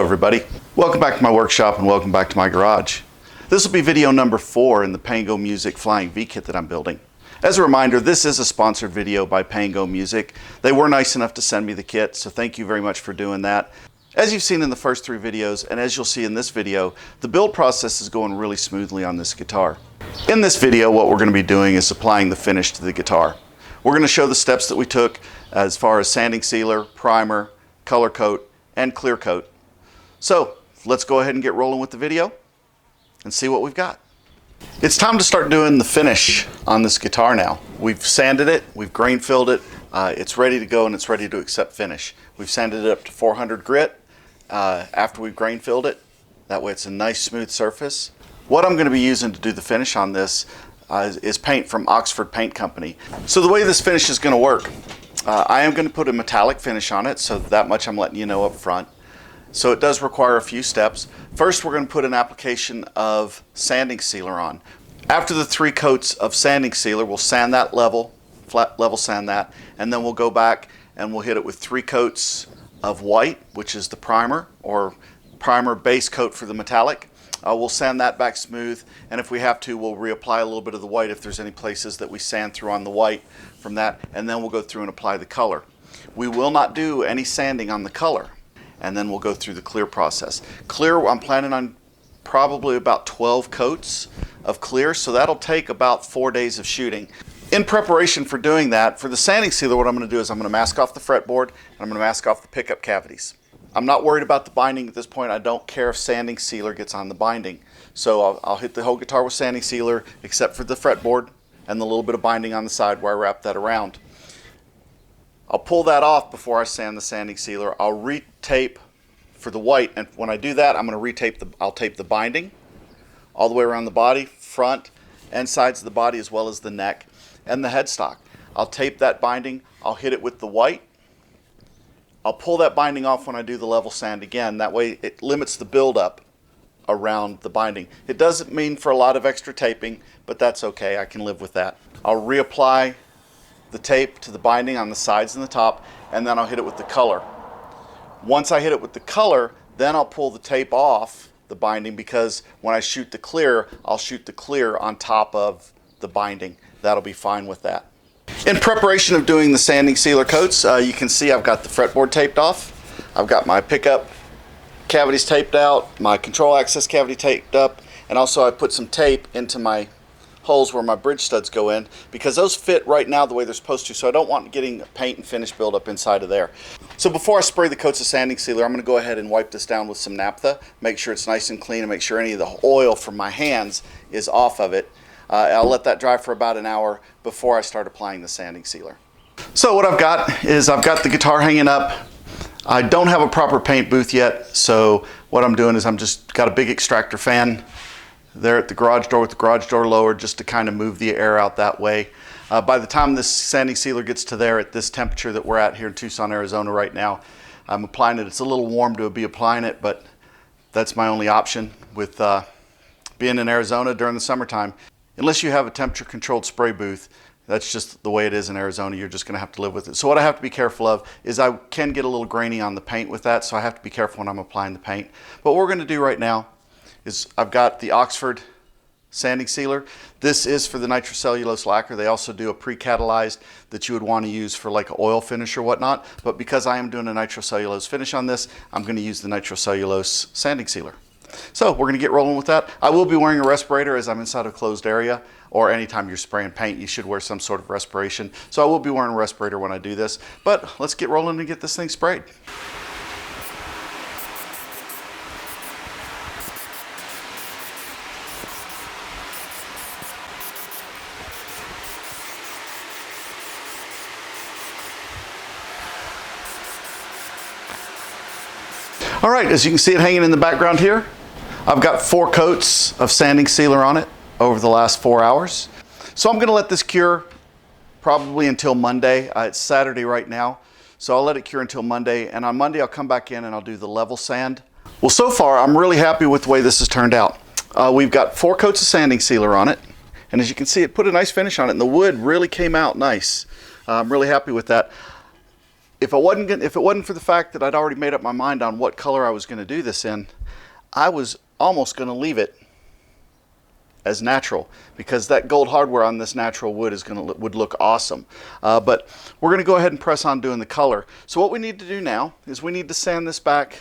everybody. Welcome back to my workshop and welcome back to my garage. This will be video number 4 in the Pango Music Flying V kit that I'm building. As a reminder, this is a sponsored video by Pango Music. They were nice enough to send me the kit, so thank you very much for doing that. As you've seen in the first 3 videos, and as you'll see in this video, the build process is going really smoothly on this guitar. In this video, what we're going to be doing is applying the finish to the guitar. We're going to show the steps that we took as far as sanding sealer, primer, color coat, and clear coat. So let's go ahead and get rolling with the video and see what we've got. It's time to start doing the finish on this guitar now. We've sanded it, we've grain filled it, it's ready to go and it's ready to accept finish. We've sanded it up to 400 grit after we've grain filled it. That way it's a nice smooth surface. What I'm going to be using to do the finish on this is paint from Oxford Paint Company. So the way this finish is going to work, I am going to put a metallic finish on it, so that much I'm letting you know up front. So it does require a few steps. First, we're going to put an application of sanding sealer on. After the 3 coats of sanding sealer, we'll sand that level, flat level sand that, and then we'll go back and we'll hit it with 3 coats of white, which is the primer, or primer base coat for the metallic. We'll sand that back smooth, and if we have to, we'll reapply a little bit of the white if there's any places that we sand through on the white from that, and then we'll go through and apply the color. We will not do any sanding on the color, and then we'll go through the clear process. Clear, I'm planning on probably about 12 coats of clear, so that'll take about 4 days of shooting. In preparation for doing that, for the sanding sealer, what I'm going to do is I'm going to mask off the fretboard, and I'm going to mask off the pickup cavities. I'm not worried about the binding at this point. I don't care if sanding sealer gets on the binding. So I'll hit the whole guitar with sanding sealer except for the fretboard and the little bit of binding on the side where I wrap that around. I'll pull that off before I sand the sanding sealer. I'll retape for the white, and when I do that, I'm going to I'll tape the binding all the way around the body, front and sides of the body, as well as the neck and the headstock. I'll tape that binding, I'll hit it with the white. I'll pull that binding off when I do the level sand again. That way it limits the buildup around the binding. It doesn't mean for a lot of extra taping, but that's okay. I can live with that. I'll reapply the tape to the binding on the sides and the top, and then I'll hit it with the color. Once I hit it with the color, then I'll pull the tape off the binding, because when I shoot the clear, I'll shoot the clear on top of the binding. That'll be fine with that. In preparation of doing the sanding sealer coats, you can see I've got the fretboard taped off. I've got my pickup cavities taped out, my control access cavity taped up, and also I put some tape into my holes where my bridge studs go in, because those fit right now the way they're supposed to, so I don't want getting paint and finish buildup inside of there. So before I spray the coats of sanding sealer, I'm going to go ahead and wipe this down with some naphtha, make sure it's nice and clean, and make sure any of the oil from my hands is off of it. I'll let that dry for about an hour before I start applying the sanding sealer. So what I've got is I've got the guitar hanging up. I don't have a proper paint booth yet, so what I'm doing is I'm just got a big extractor fan there at the garage door with the garage door lowered, just to kind of move the air out that way. By the time this sanding sealer gets to there at this temperature that we're at here in Tucson, Arizona right now, I'm applying it. It's a little warm to be applying it, but that's my only option with being in Arizona during the summertime. Unless you have a temperature controlled spray booth, that's just the way it is in Arizona. You're just going to have to live with it. So what I have to be careful of is I can get a little grainy on the paint with that, so I have to be careful when I'm applying the paint. But what we're going to do right now is I've got the Oxford sanding sealer. This is for the nitrocellulose lacquer. They also do a pre-catalyzed that you would want to use for like an oil finish or whatnot. But because I am doing a nitrocellulose finish on this, I'm going to use the nitrocellulose sanding sealer. So we're going to get rolling with that. I will be wearing a respirator as I'm inside a closed area, or anytime you're spraying paint, you should wear some sort of respiration. So I will be wearing a respirator when I do this, but let's get rolling and get this thing sprayed. All right, as you can see it hanging in the background here, I've got 4 coats of sanding sealer on it over the last 4 hours. So I'm going to let this cure probably until Monday. It's Saturday right now, so I'll let it cure until Monday, and on Monday I'll come back in and I'll do the level sand. Well, so far I'm really happy with the way this has turned out. We've got 4 coats of sanding sealer on it, and as you can see, it put a nice finish on it, and the wood really came out nice. I'm really happy with that. If it wasn't for the fact that I'd already made up my mind on what color I was going to do this in, I was almost going to leave it as natural, because that gold hardware on this natural wood would look awesome. But we're going to go ahead and press on doing the color. So what we need to do now is we need to sand this back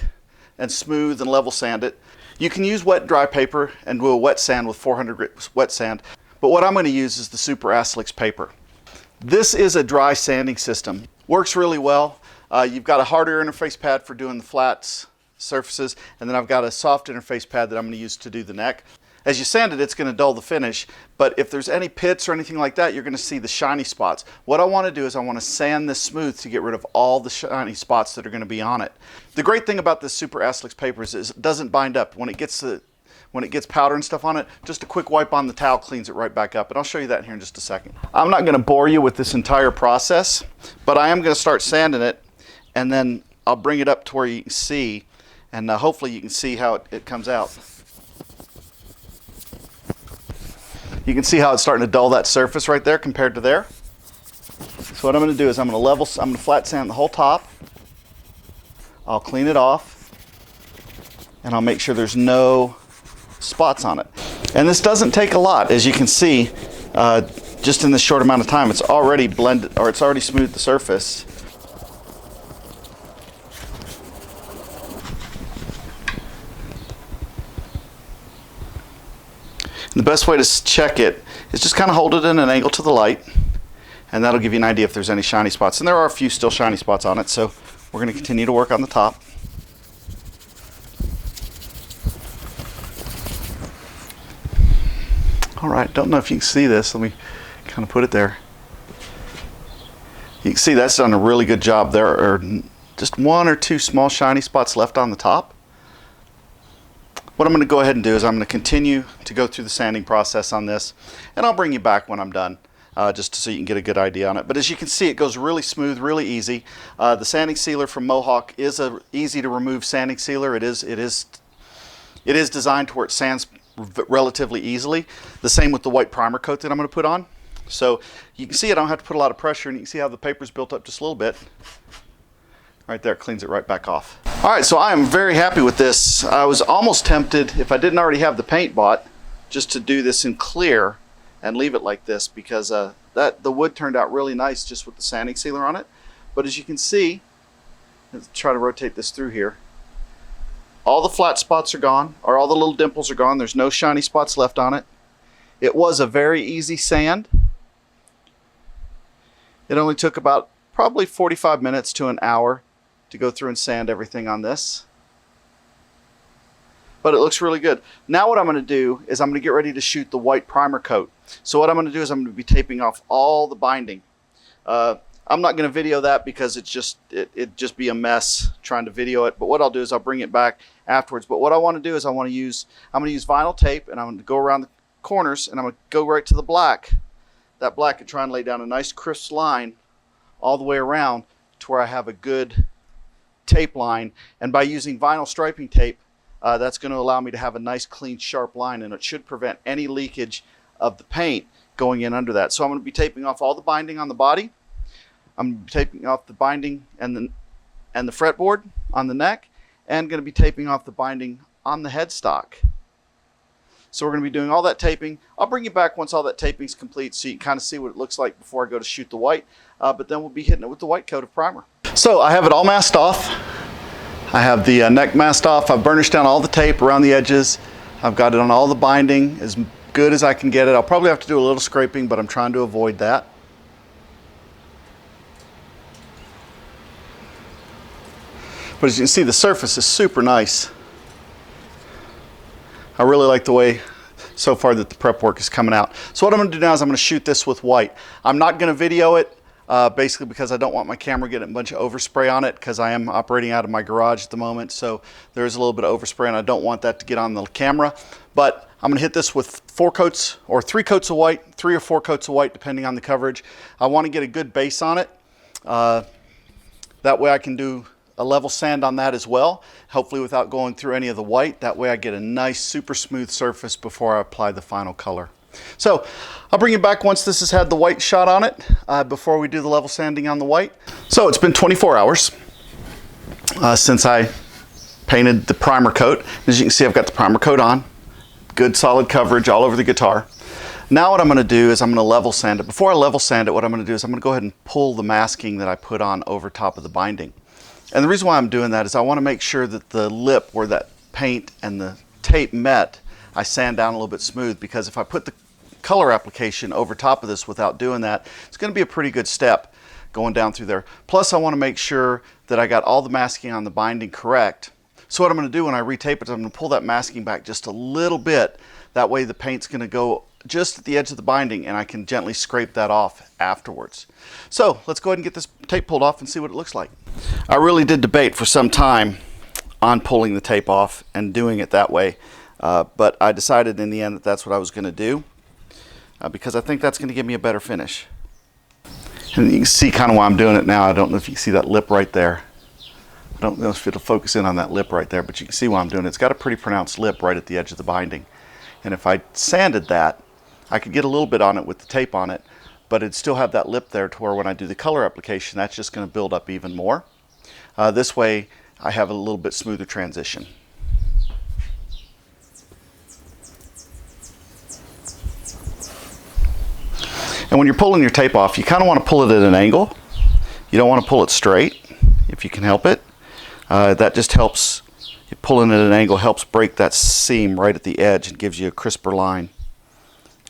and smooth and level sand it. You can use wet dry paper and do a wet sand with 400 grit wet sand, but what I'm going to use is the Super Aslix paper. This is a dry sanding system. Works really well. You've got a harder interface pad for doing the flats surfaces, and then I've got a soft interface pad that I'm going to use to do the neck. As you sand it, it's going to dull the finish, but if there's any pits or anything like that, you're going to see the shiny spots. What I want to do is I want to sand this smooth to get rid of all the shiny spots that are going to be on it. The great thing about this Super Aslix paper is it doesn't bind up. When it gets powder and stuff on it, just a quick wipe on the towel cleans it right back up, and I'll show you that here in just a second. I'm not going to bore you with this entire process, but I am going to start sanding it, and then I'll bring it up to where you can see, and hopefully you can see how it comes out. You can see how it's starting to dull that surface right there compared to there. So what I'm going to do is I'm going to flat sand the whole top. I'll clean it off, and I'll make sure there's no spots on it. And this doesn't take a lot, as you can see. Just in this short amount of time, it's already blended, or it's already smoothed the surface. The best way to check it is just kind of hold it in an angle to the light, and that'll give you an idea if there's any shiny spots. And there are a few still shiny spots on it, so we're going to continue to work on the top. All right, don't know if you can see this. Let me kind of put it there. You can see that's done a really good job. There are just one or two small shiny spots left on the top. What I'm going to go ahead and do is I'm going to continue to go through the sanding process on this, and I'll bring you back when I'm done, just so you can get a good idea on it. But as you can see, it goes really smooth, really easy. The sanding sealer from Mohawk is a easy to remove sanding sealer. It is designed to where it sands relatively easily. The same with the white primer coat that I'm going to put on. So you can see I don't have to put a lot of pressure, and you can see how the paper's built up just a little bit. Right there, cleans it right back off. All right, so I am very happy with this. I was almost tempted, if I didn't already have the paint bought, just to do this in clear and leave it like this, because the wood turned out really nice just with the sanding sealer on it. But as you can see, let's try to rotate this through here. All the flat spots are gone, or all the little dimples are gone. There's no shiny spots left on it. It was a very easy sand. It only took about probably 45 minutes to an hour to go through and sand everything on this. But it looks really good. Now what I'm going to do is I'm going to get ready to shoot the white primer coat. So what I'm going to do is I'm going to be taping off all the binding. I'm not going to video that because it'd just be a mess trying to video it. But what I'll do is I'll bring it back afterwards. But what I want to do is I'm going to use vinyl tape, and I'm going to go around the corners, and I'm going to go right to the black. That black, and try and lay down a nice crisp line all the way around to where I have a good tape line. And by using vinyl striping tape, that's going to allow me to have a nice clean sharp line, and it should prevent any leakage of the paint going in under that. So I'm going to be taping off all the binding on the body. I'm going to be taping off the binding and the fretboard on the neck, and going to be taping off the binding on the headstock. So we're going to be doing all that taping. I'll bring you back once all that taping is complete, so you can kind of see what it looks like before I go to shoot the white. But then we'll be hitting it with the white coat of primer. So I have it all masked off. I have the neck masked off. I've burnished down all the tape around the edges. I've got it on all the binding as good as I can get it. I'll probably have to do a little scraping, but I'm trying to avoid that. But as you can see, the surface is super nice. I really like the way so far that the prep work is coming out. So what I'm going to do now is I'm going to shoot this with white. I'm not going to video it, basically because I don't want my camera getting a bunch of overspray on it, because I am operating out of my garage at the moment. So there's a little bit of overspray, and I don't want that to get on the camera. But I'm going to hit this with 4 coats or 3 coats of white, 3 or 4 coats of white, depending on the coverage. I want to get a good base on it. That way I can do a level sand on that as well, hopefully without going through any of the white. That way I get a nice super smooth surface before I apply the final color. So I'll bring you back once this has had the white shot on it before we do the level sanding on the white. So it's been 24 hours since I painted the primer coat. As you can see, I've got the primer coat on. Good solid coverage all over the guitar. Now what I'm going to do is I'm going to level sand it. Before I level sand it, what I'm going to do is I'm going to go ahead and pull the masking that I put on over top of the binding. And the reason why I'm doing that is I want to make sure that the lip where that paint and the tape met, I sand down a little bit smooth, because if I put the color application over top of this without doing that, it's going to be a pretty good step going down through there. Plus I want to make sure that I got all the masking on the binding correct. So what I'm going to do when I retape it is I'm going to pull that masking back just a little bit. That way the paint's going to go just at the edge of the binding and I can gently scrape that off afterwards. So let's go ahead and get this tape pulled off and see what it looks like. I really did debate for some time on pulling the tape off and doing it that way, but I decided in the end that that's what I was going to do because I think that's going to give me a better finish. And you can see kind of why I'm doing it now. I don't know if you can see that lip right there. I don't know if it'll focus in on that lip right there, but you can see why I'm doing it. It's got a pretty pronounced lip right at the edge of the binding. And if I sanded that, I could get a little bit on it with the tape on it, but it'd still have that lip there to where when I do the color application, that's just going to build up even more. This way, I have a little bit smoother transition. And when you're pulling your tape off, you kind of want to pull it at an angle. You don't want to pull it straight, if you can help it. That just helps, pulling at an angle helps break that seam right at the edge and gives you a crisper line.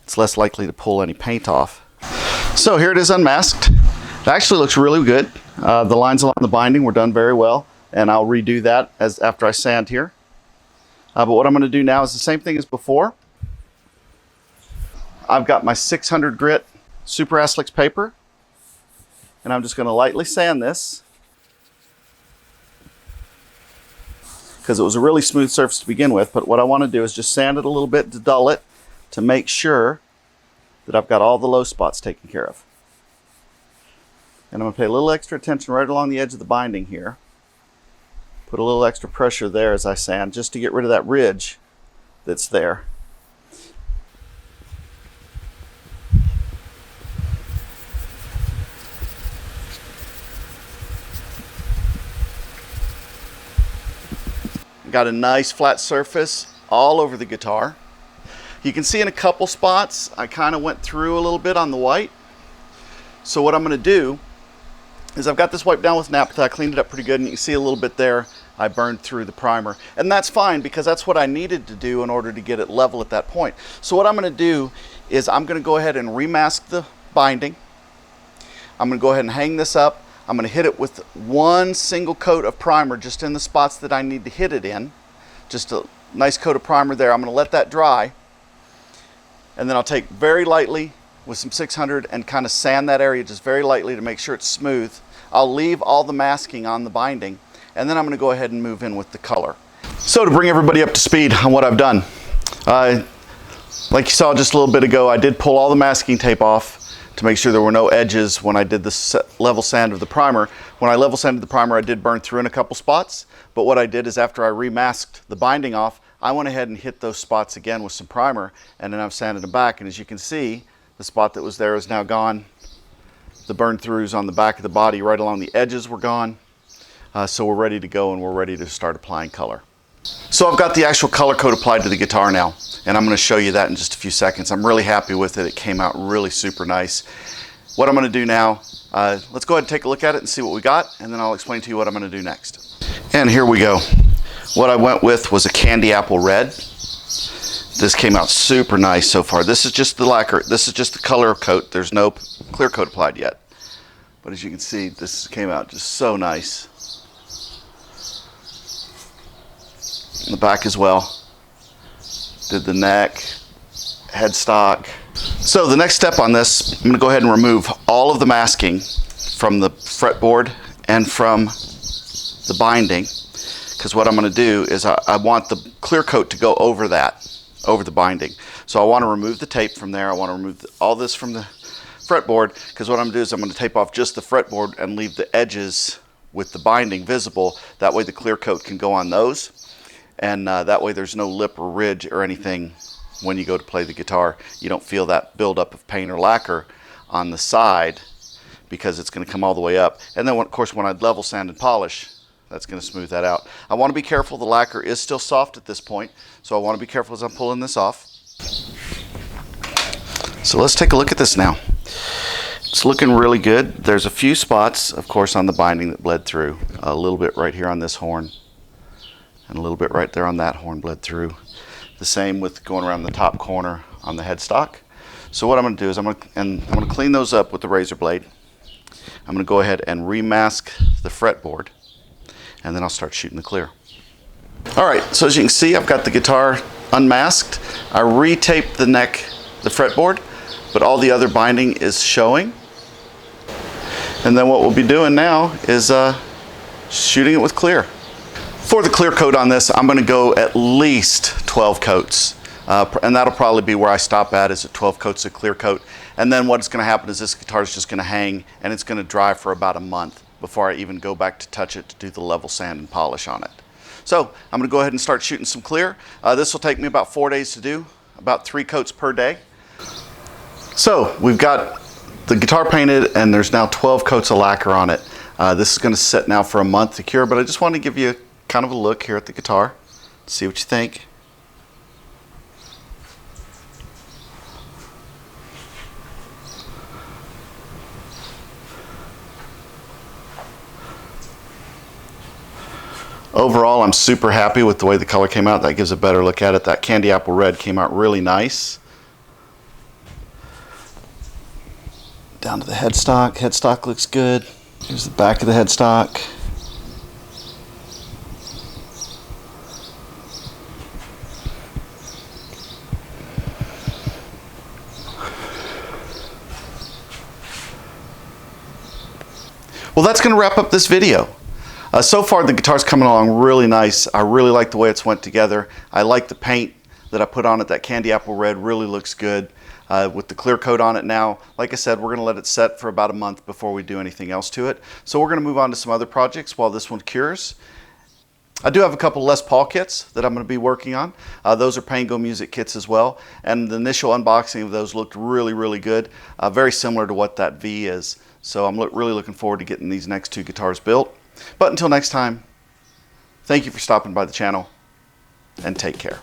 It's less likely to pull any paint off. So here it is unmasked. It actually looks really good. The lines along the binding were done very well, and I'll redo that after I sand here. But what I'm going to do now is the same thing as before. I've got my 600 grit Super Aslix paper, and I'm just going to lightly sand this because it was a really smooth surface to begin with. But what I want to do is just sand it a little bit to dull it, to make sure that I've got all the low spots taken care of. And I'm going to pay a little extra attention right along the edge of the binding here. Put a little extra pressure there as I sand, just to get rid of that ridge that's there. Got a nice flat surface all over the guitar. You can see in a couple spots I kind of went through a little bit on the white. So what I'm going to do is I've got this wiped down with naphtha. I cleaned it up pretty good, and you can see a little bit there I burned through the primer. And that's fine because that's what I needed to do in order to get it level at that point. So what I'm going to do is I'm going to go ahead and remask the binding. I'm going to go ahead and hang this up. I'm going to hit it with one single coat of primer just in the spots that I need to hit it in. Just a nice coat of primer there. I'm going to let that dry. And then I'll take very lightly with some 600 and kind of sand that area just very lightly to make sure it's smooth. I'll leave all the masking on the binding, and then I'm going to go ahead and move in with the color. So to bring everybody up to speed on what I've done, like you saw just a little bit ago, I did pull all the masking tape off to make sure there were no edges when I did the level sand of the primer. When I level sanded the primer, I did burn through in a couple spots, but what I did is after I remasked the binding off, I went ahead and hit those spots again with some primer, and then I've sanded them back, and as you can see, the spot that was there is now gone. The burn throughs on the back of the body right along the edges were gone. So we're ready to go, and we're ready to start applying color. So I've got the actual color coat applied to the guitar now, and I'm going to show you that in just a few seconds. I'm really happy with it. It came out really super nice. What I'm going to do now, let's go ahead and take a look at it and see what we got, and then I'll explain to you what I'm going to do next. And here we go. What I went with was a candy apple red. This came out super nice so far. This is just the lacquer. This is just the color coat. There's no clear coat applied yet. But as you can see, this came out just so nice. In the back as well. Did the neck, headstock. So the next step on this, I'm going to go ahead and remove all of the masking from the fretboard and from the binding, because what I'm going to do is I want the clear coat to go over that, over the binding. So I want to remove the tape from there. I want to remove all this from the fretboard, because what I'm going to do is I'm going to tape off just the fretboard and leave the edges with the binding visible. That way the clear coat can go on those, and that way there's no lip or ridge or anything when you go to play the guitar. You don't feel that buildup of paint or lacquer on the side because it's going to come all the way up. And then, of course, when I level sand and polish, that's going to smooth that out. I want to be careful. The lacquer is still soft at this point, so I want to be careful as I'm pulling this off. So let's take a look at this now. It's looking really good. There's a few spots, of course, on the binding that bled through. A little bit right here on this horn, and a little bit right there on that horn bled through. The same with going around the top corner on the headstock. So what I'm going to do is I'm going to clean those up with the razor blade. I'm going to go ahead and remask the fretboard, and then I'll start shooting the clear. All right, so as you can see, I've got the guitar unmasked. I retaped the neck, the fretboard, but all the other binding is showing. And then what we'll be doing now is shooting it with clear. For the clear coat on this, I'm going to go at least 12 coats. And that'll probably be where I stop at, is at 12 coats of clear coat. And then what's going to happen is this guitar is just going to hang, and it's going to dry for about a month before I even go back to touch it to do the level sand and polish on it. So I'm going to go ahead and start shooting some clear. This will take me about 4 days to do, about 3 coats per day. So we've got the guitar painted, and there's now 12 coats of lacquer on it. This is going to sit now for a month to cure, but I just want to give you kind of a look here at the guitar, see what you think. Overall, I'm super happy with the way the color came out. That gives a better look at it. That candy apple red came out really nice. Down to the headstock. Headstock looks good. Here's the back of the headstock. Well, that's going to wrap up this video. So far the guitar's coming along really nice. I really like the way it's went together. I like the paint that I put on it. That candy apple red really looks good. With the clear coat on it now, like I said, we're going to let it set for about a month before we do anything else to it. So we're going to move on to some other projects while this one cures. I do have a couple Les Paul kits that I'm going to be working on. Those are Pango music kits as well. And the initial unboxing of those looked really, really good. Very similar to what that V is. So I'm really looking forward to getting these next 2 guitars built. But until next time, thank you for stopping by the channel, and take care.